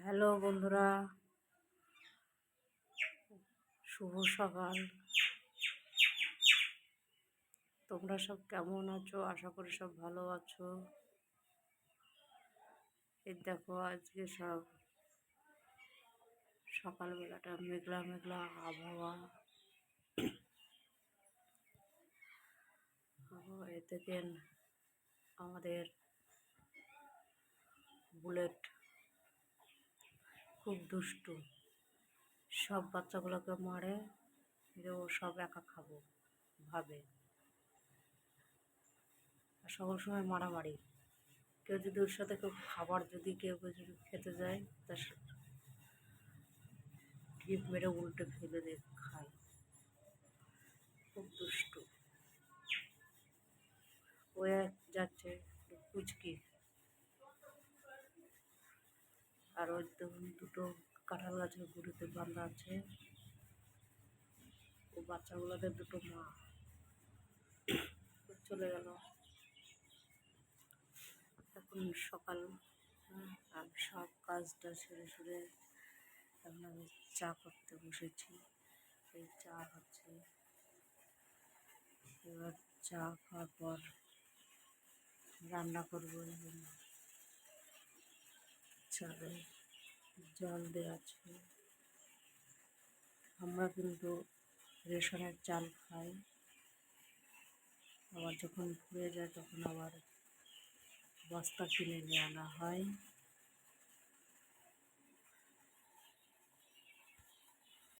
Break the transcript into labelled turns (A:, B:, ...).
A: Hello বন্ধুরা, শুভ সকাল। তোমরা সব কেমন আছো? আশা করি সব ভালো আছো। এই দেখো, আজকে সব সকালবেলাটা মেঘলা মেঘলা আবহাওয়া। এতে আমাদের বুলেট খুব দুষ্টু, সব বাচ্চাগুলোকে মারে যে ও সব একা খাবো ভাবে, আর সকল সময় মারামারি। কেউ যদি ওর সাথে খাবার যদি কেউ যদি খেতে যায়, তার টিপ মেরে উল্টে ফেলে দিয়ে খায়। খুব দুষ্টু। ও এক যাচ্ছে পুচকি, আর ওই দুটো কাঁঠাল গাছের গুঁড়িতে বাঁধা আছে। ও বাচ্চাগুলোদের দুটো মা চলে গেল। এখন সকাল, আর সব কাজটা সেরে এখন আমি চা করতে বসেছি। এই চা হচ্ছে, এবার চা খাওয়ার পর রান্না করবো। চালে জল দেওয়া আছে। আমরা কিন্তু রেশনের চাল খাই, আবার যখন ফুরিয়ে যায় তখন আবার বস্তা কিনে নিয়ে আনা হয়।